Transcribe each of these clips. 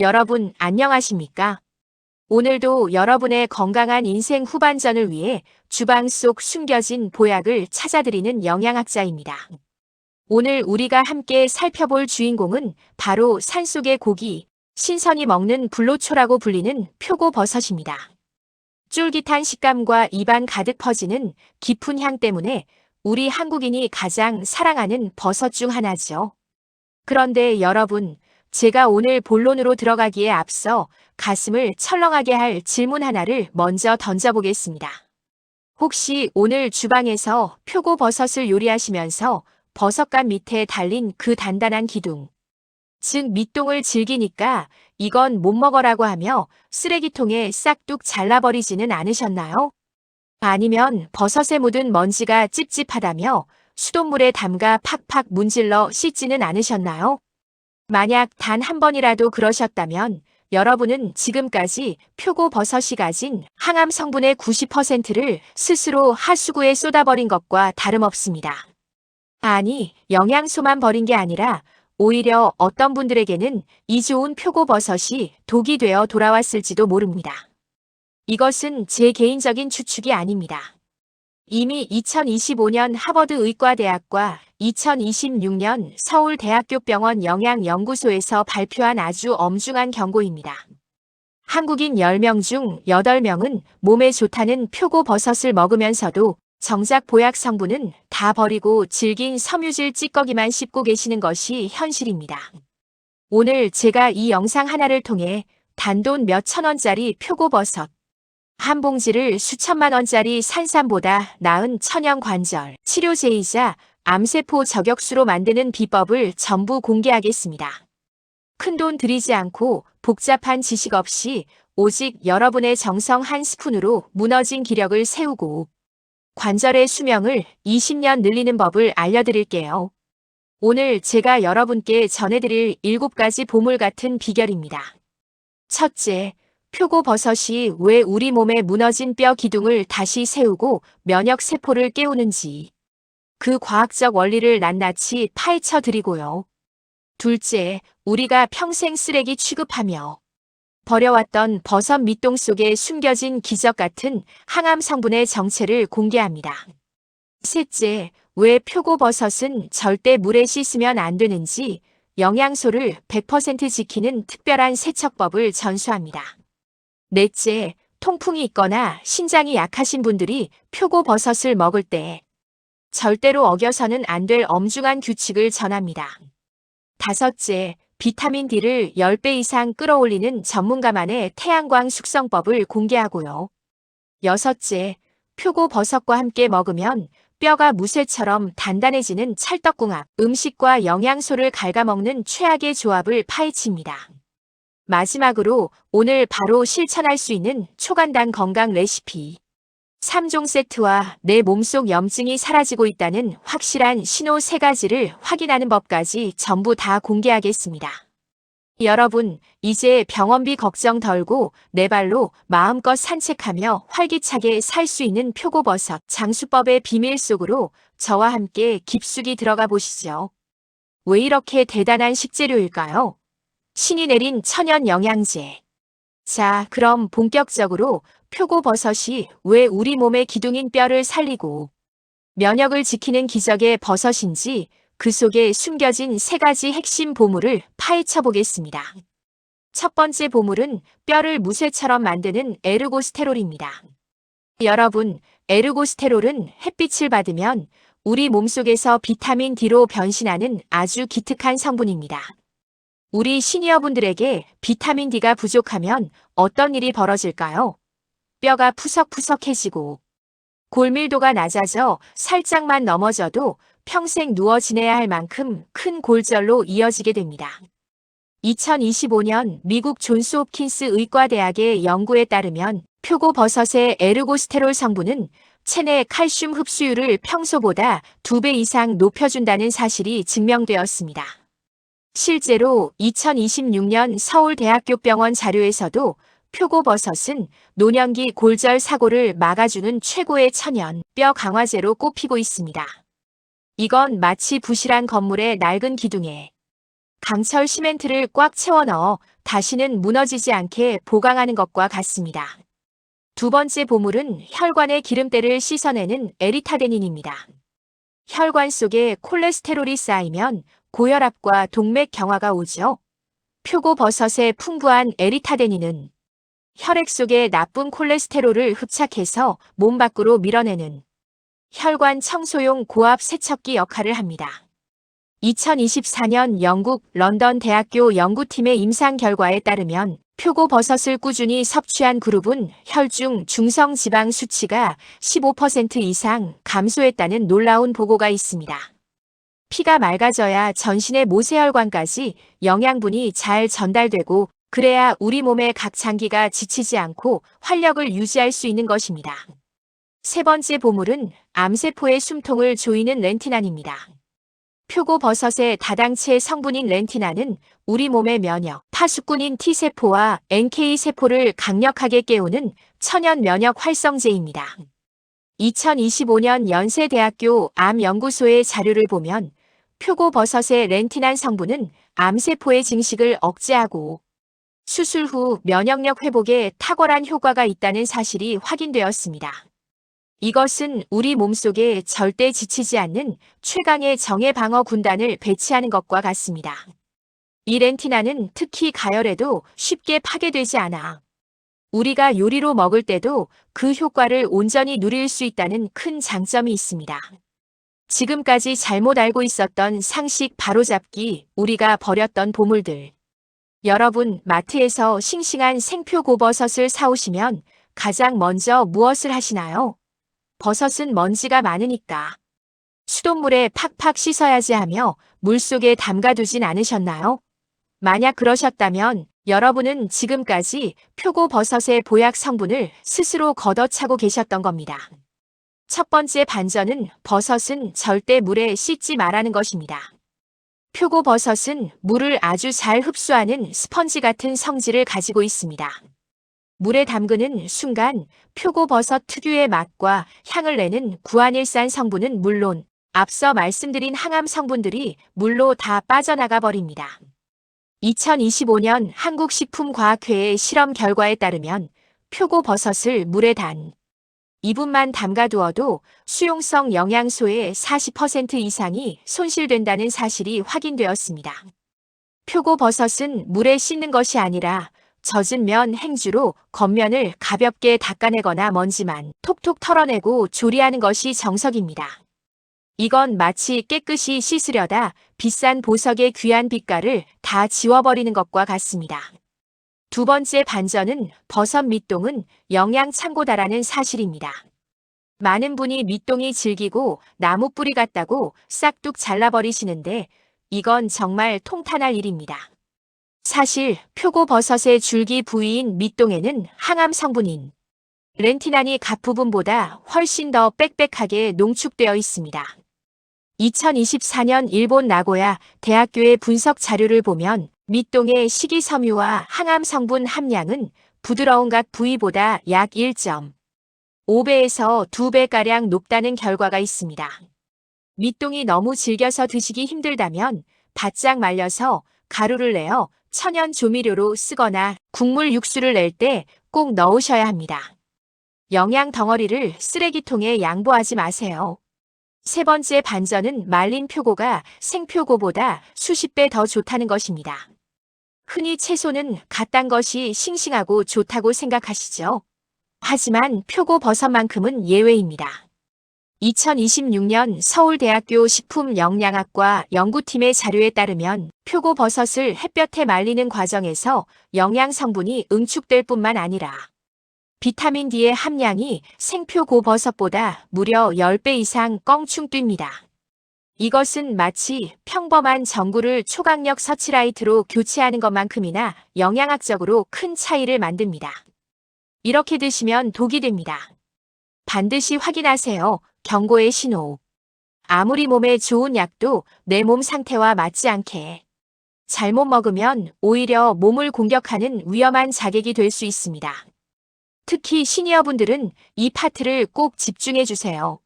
여러분, 안녕하십니까? 오늘도 여러분의 건강한 인생 후반전을 위해 주방 속 숨겨진 보약을 찾아드리는 영양학자입니다. 오늘 우리가 함께 살펴볼 주인공은 바로 산속의 고기, 신선히 먹는 불로초라고 불리는 표고버섯입니다. 쫄깃한 식감과 입안 가득 퍼지는 깊은 향 때문에 우리 한국인이 가장 사랑하는 버섯 중 하나죠. 그런데 여러분, 제가 오늘 본론으로 들어가기에 앞서 가슴을 철렁하게 할 질문 하나를 먼저 던져보겠습니다. 혹시 오늘 주방에서 표고버섯을 요리하시면서 버섯간 밑에 달린 그 단단한 기둥, 즉 밑동을 즐기니까 이건 못 먹어라고 하며 쓰레기통에 싹둑 잘라버리지는 않으셨나요? 아니면 버섯에 묻은 먼지가 찝찝하다며 수돗물에 담가 팍팍 문질러 씻지는 않으셨나요? 만약 단 한 번이라도 그러셨다면 여러분은 지금까지 표고버섯이 가진 항암 성분의 90%를 스스로 하수구에 쏟아버린 것과 다름없습니다. 아니, 영양소만 버린 게 아니라 오히려 어떤 분들에게는 이 좋은 표고버섯이 독이 되어 돌아왔을지도 모릅니다. 이것은 제 개인적인 추측이 아닙니다. 이미 2025년 하버드 의과대학과 2026년 서울대학교병원 영양연구소에서 발표한 아주 엄중한 경고입니다. 한국인 10명 중 8명은 몸에 좋다는 표고버섯을 먹으면서도 정작 보약 성분은 다 버리고 질긴 섬유질 찌꺼기만 씹고 계시는 것이 현실입니다. 오늘 제가 이 영상 하나를 통해 단돈 몇천 원짜리 표고버섯, 한 봉지를 수천만 원짜리 산삼보다 나은 천연관절, 치료제이자 암세포 저격수로 만드는 비법을 전부 공개하겠습니다. 큰돈 들이지 않고 복잡한 지식 없이 오직 여러분의 정성 한 스푼으로 무너진 기력을 세우고 관절의 수명을 20년 늘리는 법을 알려드릴게요. 오늘 제가 여러분께 전해드릴 7가지 보물 같은 비결입니다. 첫째, 표고버섯이 왜 우리 몸의 무너진 뼈 기둥을 다시 세우고 면역 세포를 깨우는지 그 과학적 원리를 낱낱이 파헤쳐 드리고요. 둘째, 우리가 평생 쓰레기 취급하며 버려왔던 버섯 밑동 속에 숨겨진 기적 같은 항암 성분의 정체를 공개합니다. 셋째, 왜 표고버섯은 절대 물에 씻으면 안 되는지 영양소를 100% 지키는 특별한 세척법을 전수합니다. 넷째, 통풍이 있거나 신장이 약하신 분들이 표고버섯을 먹을 때 절대로 어겨서는 안 될 엄중한 규칙을 전합니다. 다섯째, 비타민 D를 10배 이상 끌어올리는 전문가만의 태양광 숙성법을 공개하고요. 여섯째, 표고버섯과 함께 먹으면 뼈가 무쇠처럼 단단해지는 찰떡궁합, 음식과 영양소를 갉아먹는 최악의 조합을 파헤칩니다. 마지막으로 오늘 바로 실천할 수 있는 초간단 건강 레시피 3종 세트와 내 몸속 염증이 사라지고 있다는 확실한 신호 3가지를 확인하는 법까지 전부 다 공개하겠습니다. 여러분, 이제 병원비 걱정 덜고 내 발로 마음껏 산책하며 활기차게 살 수 있는 표고버섯 장수법의 비밀 속으로 저와 함께 깊숙이 들어가 보시죠. 왜 이렇게 대단한 식재료일까요? 신이 내린 천연 영양제. 자, 그럼 본격적으로 표고버섯이 왜 우리 몸의 기둥인 뼈를 살리고 면역을 지키는 기적의 버섯인지 그 속에 숨겨진 3가지 핵심 보물을 파헤쳐 보겠습니다. 첫 번째 보물은 뼈를 무쇠처럼 만드는 에르고스테롤입니다. 여러분, 에르고스테롤은 햇빛을 받으면 우리 몸속에서 비타민 D로 변신하는 아주 기특한 성분입니다. 우리 시니어분들에게 비타민 D가 부족하면 어떤 일이 벌어질까요? 뼈가 푸석푸석해지고 골밀도가 낮아져 살짝만 넘어져도 평생 누워 지내야 할 만큼 큰 골절로 이어지게 됩니다. 2025년 미국 존스 홉킨스 의과대학의 연구에 따르면 표고버섯의 에르고스테롤 성분은 체내 칼슘 흡수율을 평소보다 2배 이상 높여준다는 사실이 증명되었습니다. 실제로 2026년 서울대학교병원 자료에서도 표고버섯은 노년기 골절 사고를 막아주는 최고의 천연 뼈 강화제로 꼽히고 있습니다. 이건 마치 부실한 건물의 낡은 기둥에 강철 시멘트를 꽉 채워 넣어 다시는 무너지지 않게 보강하는 것과 같습니다. 두 번째 보물은 혈관의 기름때를 씻어내는 에리타데닌입니다. 혈관 속에 콜레스테롤이 쌓이면 고혈압과 동맥 경화가 오죠. 표고버섯의 풍부한 에리타데닌은 혈액 속에 나쁜 콜레스테롤을 흡착해서 몸 밖으로 밀어내는 혈관 청소용 고압 세척기 역할을 합니다. 2024년 영국 런던 대학교 연구팀의 임상 결과에 따르면 표고버섯을 꾸준히 섭취한 그룹은 혈중 중성 지방 수치가 15% 이상 감소했다는 놀라운 보고가 있습니다. 피가 맑아져야 전신의 모세혈관까지 영양분이 잘 전달되고 그래야 우리 몸의 각 장기가 지치지 않고 활력을 유지할 수 있는 것입니다. 세 번째 보물은 암세포의 숨통을 조이는 렌티난입니다. 표고버섯의 다당체 성분인 렌티난은 우리 몸의 면역, 파수꾼인 T세포와 NK세포를 강력하게 깨우는 천연 면역 활성제입니다. 2025년 연세대학교 암연구소의 자료를 보면 표고버섯의 렌티난 성분은 암세포의 증식을 억제하고 수술 후 면역력 회복에 탁월한 효과가 있다는 사실이 확인되었습니다. 이것은 우리 몸속에 절대 지치지 않는 최강의 정예 방어 군단을 배치하는 것과 같습니다. 이 렌티난은 특히 가열에도 쉽게 파괴되지 않아 우리가 요리로 먹을 때도 그 효과를 온전히 누릴 수 있다는 큰 장점이 있습니다. 지금까지 잘못 알고 있었던 상식 바로잡기, 우리가 버렸던 보물들. 여러분, 마트에서 싱싱한 생표고버섯을 사오시면 가장 먼저 무엇을 하시나요? 버섯은 먼지가 많으니까 수돗물에 팍팍 씻어야지 하며 물속에 담가두진 않으셨나요? 만약 그러셨다면 여러분은 지금까지 표고버섯의 보약 성분을 스스로 걷어차고 계셨던 겁니다. 첫 번째 반전은 버섯은 절대 물에 씻지 말라는 것입니다. 표고버섯은 물을 아주 잘 흡수하는 스펀지 같은 성질을 가지고 있습니다. 물에 담그는 순간 표고버섯 특유의 맛과 향을 내는 구안일산 성분은 물론 앞서 말씀드린 항암 성분들이 물로 다 빠져나가 버립니다. 2025년 한국식품과학회의 실험 결과에 따르면 표고버섯을 물에 단 2분만 담가두어도 수용성 영양소의 40% 이상이 손실된다는 사실이 확인되었습니다. 표고버섯은 물에 씻는 것이 아니라 젖은 면 행주로 겉면을 가볍게 닦아내거나 먼지만 톡톡 털어내고 조리하는 것이 정석입니다. 이건 마치 깨끗이 씻으려다 비싼 보석의 귀한 빛깔을 다 지워버리는 것과 같습니다. 두 번째 반전은 버섯 밑동은 영양 창고다라는 사실입니다. 많은 분이 밑동이 질기고 나무 뿌리 같다고 싹둑 잘라버리시는데 이건 정말 통탄할 일입니다. 사실 표고버섯의 줄기 부위인 밑동에는 항암 성분인 렌티난이 각 부분보다 훨씬 더 빽빽하게 농축되어 있습니다. 2024년 일본 나고야 대학교의 분석 자료를 보면 밑동의 식이섬유와 항암 성분 함량은 부드러운 각 부위보다 약 1.5배에서 2배가량 높다는 결과가 있습니다. 밑동이 너무 질겨서 드시기 힘들다면 바짝 말려서 가루를 내어 천연 조미료로 쓰거나 국물 육수를 낼 때 꼭 넣으셔야 합니다. 영양 덩어리를 쓰레기통에 양보하지 마세요. 세 번째 반전은 말린 표고가 생표고보다 수십 배 더 좋다는 것입니다. 흔히 채소는 갓 딴 것이 싱싱하고 좋다고 생각하시죠? 하지만 표고버섯만큼은 예외입니다. 2026년 서울대학교 식품영양학과 연구팀의 자료에 따르면 표고버섯을 햇볕에 말리는 과정에서 영양 성분이 응축될 뿐만 아니라 비타민 D의 함량이 생표고버섯보다 무려 10배 이상 껑충 뜁니다. 이것은 마치 평범한 전구를 초강력 서치라이트로 교체하는 것만큼이나 영양학적으로 큰 차이를 만듭니다. 이렇게 드시면 독이 됩니다. 반드시 확인하세요. 경고의 신호. 아무리 몸에 좋은 약도 내 몸 상태와 맞지 않게 잘못 먹으면 오히려 몸을 공격하는 위험한 자객이 될 수 있습니다. 특히 시니어분들은 이 파트를 꼭 집중해 주세요.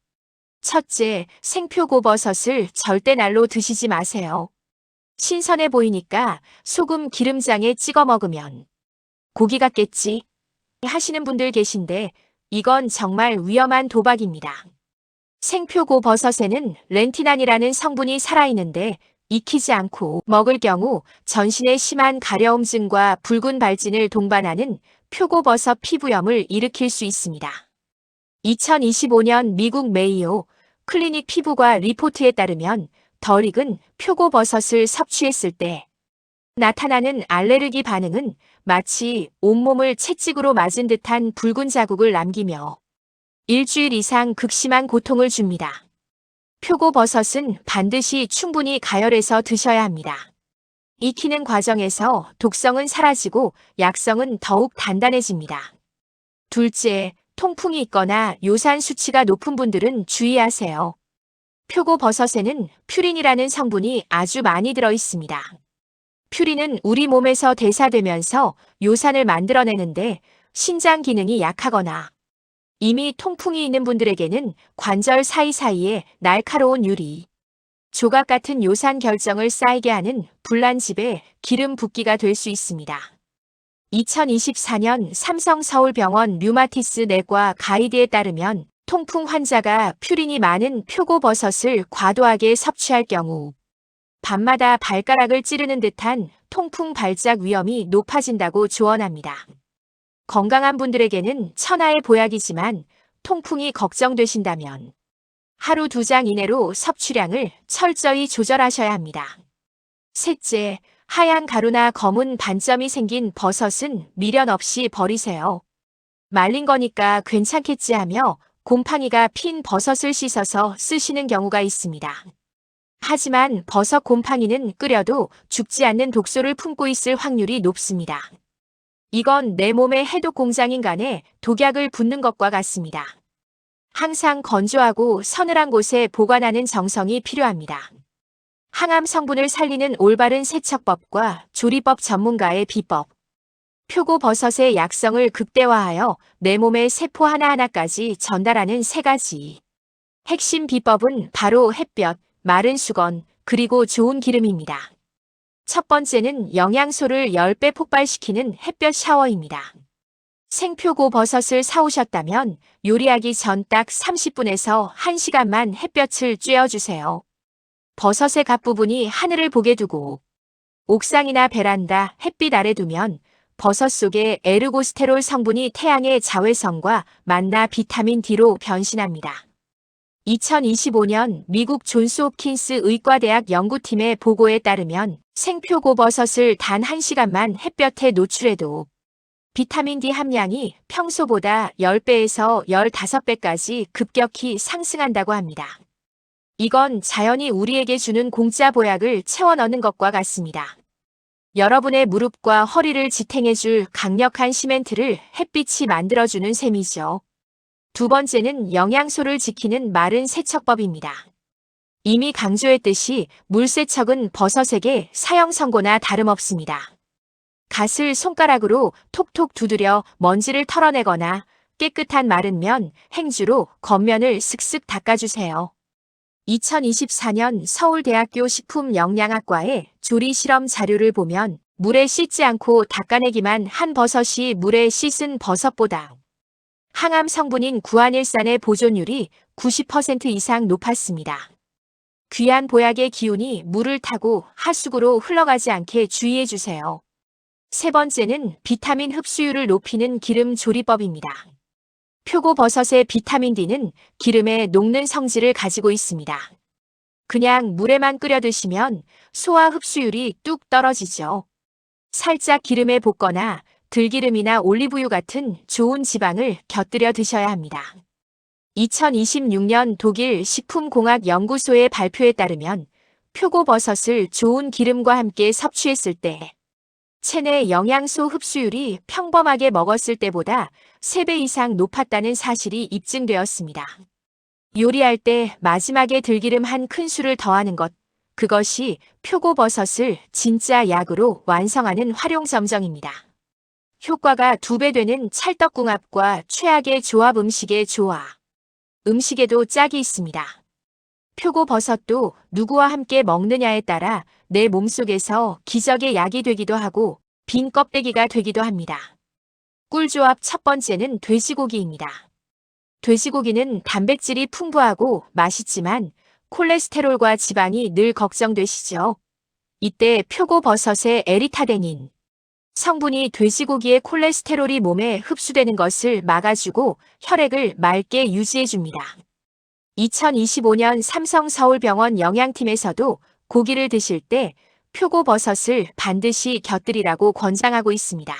첫째, 생표고버섯을 절대 날로 드시지 마세요. 신선해 보이니까 소금 기름장에 찍어 먹으면 고기 같겠지 하시는 분들 계신데 이건 정말 위험한 도박입니다. 생표고 버섯에는 렌티난이라는 성분이 살아있는데 익히지 않고 먹을 경우 전신에 심한 가려움증과 붉은 발진을 동반하는 표고버섯 피부염을 일으킬 수 있습니다. 2025년 미국 메이오 클리닉 피부과 리포트에 따르면 덜 익은 표고버섯을 섭취했을 때 나타나는 알레르기 반응은 마치 온몸을 채찍으로 맞은 듯한 붉은 자국을 남기며 일주일 이상 극심한 고통을 줍니다. 표고버섯은 반드시 충분히 가열해서 드셔야 합니다. 익히는 과정에서 독성은 사라지고 약성은 더욱 단단해집니다. 둘째, 통풍이 있거나 요산 수치가 높은 분들은 주의하세요. 표고버섯에는 퓨린이라는 성분이 아주 많이 들어 있습니다. 퓨린은 우리 몸에서 대사되면서 요산을 만들어내는데 신장 기능이 약하거나 이미 통풍이 있는 분들에게는 관절 사이사이에 날카로운 유리, 조각 같은 요산 결정을 쌓이게 하는 불난집에 기름 붓기가 될 수 있습니다. 2024년 삼성서울병원 류마티스 내과 가이드에 따르면 통풍 환자가 퓨린이 많은 표고버섯을 과도하게 섭취할 경우 밤마다 발가락을 찌르는 듯한 통풍 발작 위험이 높아진다고 조언합니다. 건강한 분들에게는 천하의 보약이지만 통풍이 걱정되신다면 하루 2장 이내로 섭취량을 철저히 조절하셔야 합니다. 셋째, 하얀 가루나 검은 반점이 생긴 버섯은 미련 없이 버리세요. 말린 거니까 괜찮겠지 하며 곰팡이가 핀 버섯을 씻어서 쓰시는 경우가 있습니다. 하지만 버섯 곰팡이는 끓여도 죽지 않는 독소를 품고 있을 확률이 높습니다. 이건 내 몸의 해독 공장인간에 독약을 붓는 것과 같습니다. 항상 건조하고 서늘한 곳에 보관하는 정성이 필요합니다. 항암 성분을 살리는 올바른 세척법과 조리법 전문가의 비법. 표고버섯의 약성을 극대화하여 내 몸의 세포 하나하나까지 전달하는 3가지. 핵심 비법은 바로 햇볕, 마른 수건, 그리고 좋은 기름입니다. 첫 번째는 영양소를 10배 폭발시키는 햇볕 샤워입니다. 생표고 버섯을 사오셨다면 요리하기 전 딱 30분에서 1시간만 햇볕을 쬐어주세요. 버섯의 갓부분이 하늘을 보게 두고 옥상이나 베란다, 햇빛 아래 두면 버섯 속의 에르고스테롤 성분이 태양의 자외선과 만나 비타민 D로 변신합니다. 2025년 미국 존스 홉킨스 의과대학 연구팀의 보고에 따르면 생표고버섯을 단 1시간만 햇볕에 노출해도 비타민 D 함량이 평소보다 10배에서 15배까지 급격히 상승한다고 합니다. 이건 자연이 우리에게 주는 공짜 보약을 채워 넣는 것과 같습니다. 여러분의 무릎과 허리를 지탱해줄 강력한 시멘트를 햇빛이 만들어주는 셈이죠. 두 번째는 영양소를 지키는 마른 세척법입니다. 이미 강조했듯이 물세척은 버섯에게 사형 선고나 다름없습니다. 갓을 손가락으로 톡톡 두드려 먼지를 털어내거나 깨끗한 마른 면, 행주로 겉면을 슥슥 닦아주세요. 2024년 서울대학교 식품영양학과의 조리 실험 자료를 보면 물에 씻지 않고 닦아내기만 한 버섯이 물에 씻은 버섯보다 항암 성분인 구안일산의 보존율이 90% 이상 높았습니다. 귀한 보약의 기운이 물을 타고 하수구로 흘러가지 않게 주의해주세요. 세 번째는 비타민 흡수율을 높이는 기름 조리법입니다. 표고버섯의 비타민 D는 기름에 녹는 성질을 가지고 있습니다. 그냥 물에만 끓여 드시면 소화 흡수율이 뚝 떨어지죠. 살짝 기름에 볶거나 들기름이나 올리브유 같은 좋은 지방을 곁들여 드셔야 합니다. 2026년 독일 식품공학연구소의 발표에 따르면 표고버섯을 좋은 기름과 함께 섭취했을 때 체내 영양소 흡수율이 평범하게 먹었을 때보다 3배 이상 높았다는 사실이 입증되었습니다. 요리할 때 마지막에 들기름 한 큰술을 더하는 것, 그것이 표고버섯을 진짜 약으로 완성하는 활용점정입니다. 효과가 2배 되는 찰떡궁합과 최악의 조합 음식의 조화. 음식에도 짝이 있습니다. 표고버섯도 누구와 함께 먹느냐에 따라 내 몸속에서 기적의 약이 되기도 하고 빈 껍데기가 되기도 합니다. 꿀조합 첫 번째는 돼지고기입니다. 돼지고기는 단백질이 풍부하고 맛있지만 콜레스테롤과 지방이 늘 걱정되시죠? 이때 표고버섯의 에리타데닌 성분이 돼지고기의 콜레스테롤이 몸에 흡수되는 것을 막아주고 혈액을 맑게 유지해줍니다. 2025년 삼성서울병원 영양팀에서도 고기를 드실 때 표고버섯을 반드시 곁들이라고 권장하고 있습니다.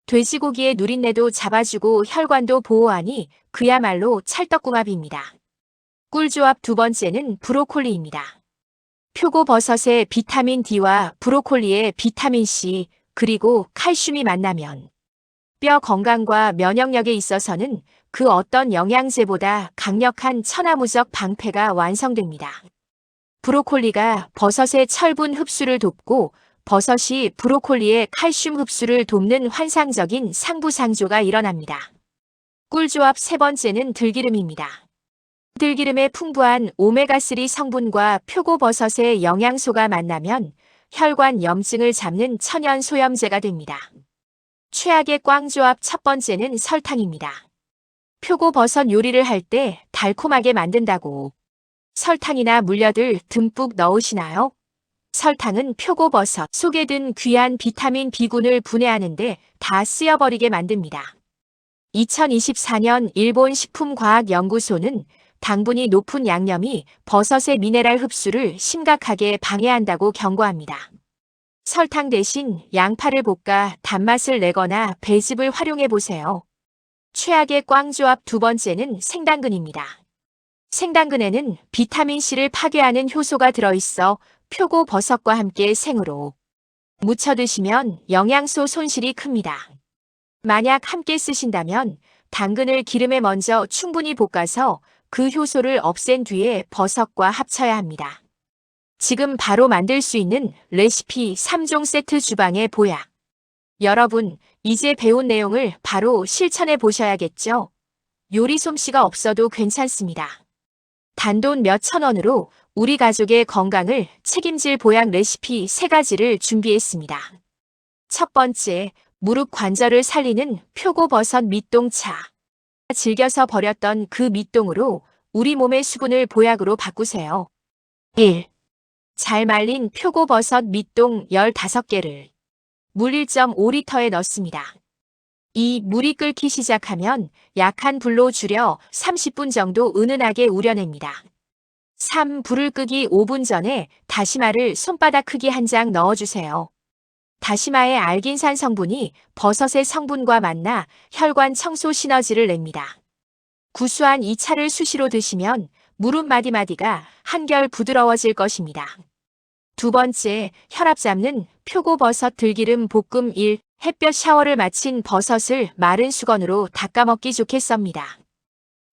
돼지고기의 누린내도 잡아주고 혈관도 보호하니 그야말로 찰떡궁합입니다. 꿀조합 두 번째는 브로콜리입니다. 표고버섯의 비타민 D와 브로콜리의 비타민 C 그리고 칼슘이 만나면 뼈 건강과 면역력에 있어서는 그 어떤 영양제보다 강력한 천하무적 방패가 완성됩니다. 브로콜리가 버섯의 철분 흡수를 돕고 버섯이 브로콜리의 칼슘 흡수를 돕는 환상적인 상부상조가 일어납니다. 꿀조합 세 번째는 들기름입니다. 들기름의 풍부한 오메가3 성분과 표고버섯의 영양소가 만나면 혈관 염증을 잡는 천연 소염제가 됩니다. 최악의 꽝조합 첫 번째는 설탕입니다. 표고버섯 요리를 할 때 달콤하게 만든다고 설탕이나 물엿을 듬뿍 넣으시나요? 설탕은 표고버섯 속에 든 귀한 비타민 B군을 분해하는데 다 쓰여버리게 만듭니다. 2024년 일본 식품과학연구소는 당분이 높은 양념이 버섯의 미네랄 흡수를 심각하게 방해한다고 경고합니다. 설탕 대신 양파를 볶아 단맛을 내거나 배즙을 활용해 보세요. 최악의 꽝조합 두 번째는 생당근입니다. 생당근에는 비타민C를 파괴하는 효소가 들어있어 표고버섯과 함께 생으로 무쳐 드시면 영양소 손실이 큽니다. 만약 함께 쓰신다면 당근을 기름에 먼저 충분히 볶아서 그 효소를 없앤 뒤에 버섯과 합쳐야 합니다. 지금 바로 만들 수 있는 레시피 3종 세트 주방의 보약. 여러분, 이제 배운 내용을 바로 실천해 보셔야겠죠? 요리 솜씨가 없어도 괜찮습니다. 단돈 몇천 원으로 우리 가족의 건강을 책임질 보약 레시피 3가지를 준비했습니다. 첫 번째, 무릎 관절을 살리는 표고버섯 밑동차. 즐겨서 버렸던 그 밑동으로 우리 몸의 수분을 보약으로 바꾸세요. 1. 잘 말린 표고버섯 밑동 15개를 물 1.5리터에 넣습니다. 2. 물이 끓기 시작하면 약한 불로 줄여 30분 정도 은은하게 우려냅니다. 3. 불을 끄기 5분 전에 다시마를 손바닥 크기 한 장 넣어주세요. 다시마의 알긴산 성분이 버섯의 성분과 만나 혈관 청소 시너지를 냅니다. 구수한 이 차를 수시로 드시면 무릎 마디마디가 한결 부드러워질 것입니다. 두 번째, 혈압 잡는 표고버섯 들기름 볶음 1. 햇볕 샤워를 마친 버섯을 마른 수건으로 닦아 먹기 좋게 썹니다.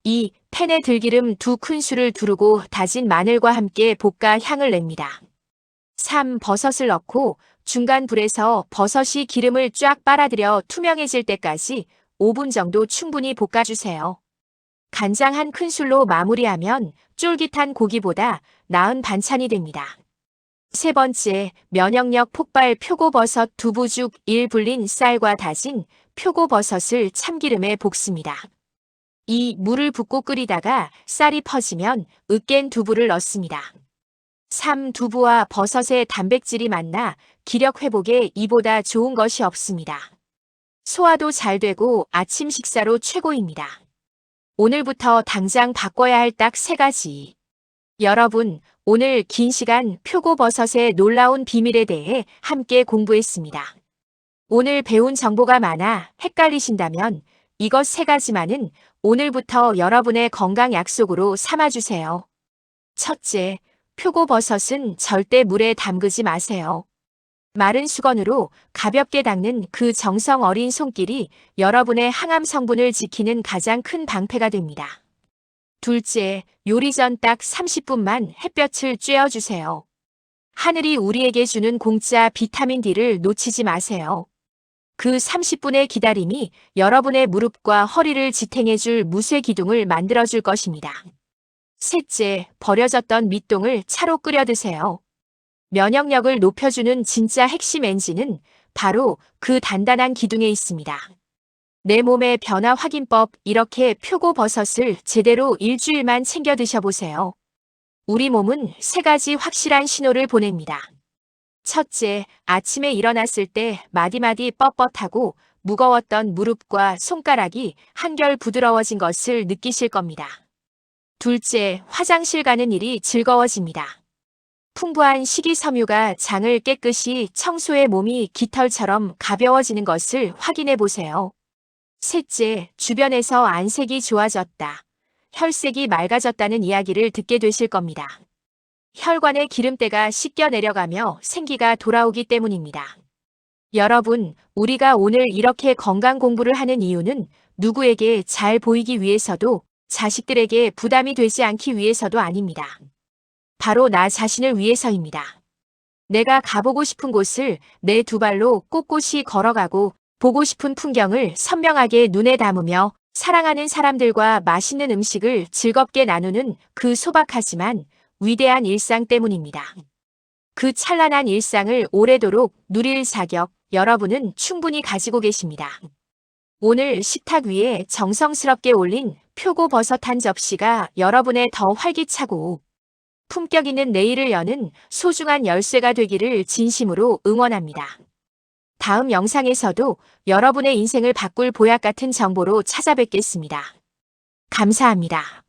2. 팬에 들기름 2큰술을 두르고 다진 마늘과 함께 볶아 향을 냅니다. 3. 버섯을 넣고 중간 불에서 버섯이 기름을 쫙 빨아들여 투명해질 때까지 5분 정도 충분히 볶아주세요. 간장 1큰술로 마무리하면 쫄깃한 고기보다 나은 반찬이 됩니다. 세 번째, 면역력 폭발 표고버섯 두부죽 1. 불린 쌀과 다진 표고버섯을 참기름에 볶습니다. 2. 물을 붓고 끓이다가 쌀이 퍼지면 으깬 두부를 넣습니다. 3. 두부와 버섯의 단백질이 만나 기력 회복에 이보다 좋은 것이 없습니다. 소화도 잘 되고 아침 식사로 최고입니다. 오늘부터 당장 바꿔야 할 딱 3가지. 여러분, 오늘 긴 시간 표고버섯의 놀라운 비밀에 대해 함께 공부했습니다. 오늘 배운 정보가 많아 헷갈리신다면 이것 3가지만은 오늘부터 여러분의 건강 약속으로 삼아주세요. 첫째, 표고버섯은 절대 물에 담그지 마세요. 마른 수건으로 가볍게 닦는 그 정성 어린 손길이 여러분의 항암 성분을 지키는 가장 큰 방패가 됩니다. 둘째, 요리 전 딱 30분만 햇볕을 쬐어주세요. 하늘이 우리에게 주는 공짜 비타민 D를 놓치지 마세요. 그 30분의 기다림이 여러분의 무릎과 허리를 지탱해줄 무쇠 기둥을 만들어줄 것입니다. 셋째, 버려졌던 밑동을 차로 끓여 드세요. 면역력을 높여주는 진짜 핵심 엔진은 바로 그 단단한 기둥에 있습니다. 내 몸의 변화 확인법, 이렇게 표고버섯을 제대로 일주일만 챙겨 드셔보세요. 우리 몸은 세 가지 확실한 신호를 보냅니다. 첫째, 아침에 일어났을 때 마디마디 뻣뻣하고 무거웠던 무릎과 손가락이 한결 부드러워진 것을 느끼실 겁니다. 둘째, 화장실 가는 일이 즐거워집니다. 풍부한 식이섬유가 장을 깨끗이 청소해 몸이 깃털처럼 가벼워지는 것을 확인해 보세요. 셋째, 주변에서 안색이 좋아졌다, 혈색이 맑아졌다는 이야기를 듣게 되실 겁니다. 혈관의 기름때가 씻겨 내려가며 생기가 돌아오기 때문입니다. 여러분, 우리가 오늘 이렇게 건강 공부를 하는 이유는 누구에게 잘 보이기 위해서도 자식들에게 부담이 되지 않기 위해서도 아닙니다. 바로 나 자신을 위해서입니다. 내가 가보고 싶은 곳을 내 두 발로 꼿꼿이 걸어가고 보고 싶은 풍경을 선명하게 눈에 담으며 사랑하는 사람들과 맛있는 음식을 즐겁게 나누는 그 소박하지만 위대한 일상 때문입니다. 그 찬란한 일상을 오래도록 누릴 자격, 여러분은 충분히 가지고 계십니다. 오늘 식탁 위에 정성스럽게 올린 표고버섯 한 접시가 여러분의 더 활기차고 품격 있는 내일을 여는 소중한 열쇠가 되기를 진심으로 응원합니다. 다음 영상에서도 여러분의 인생을 바꿀 보약 같은 정보로 찾아뵙겠습니다. 감사합니다.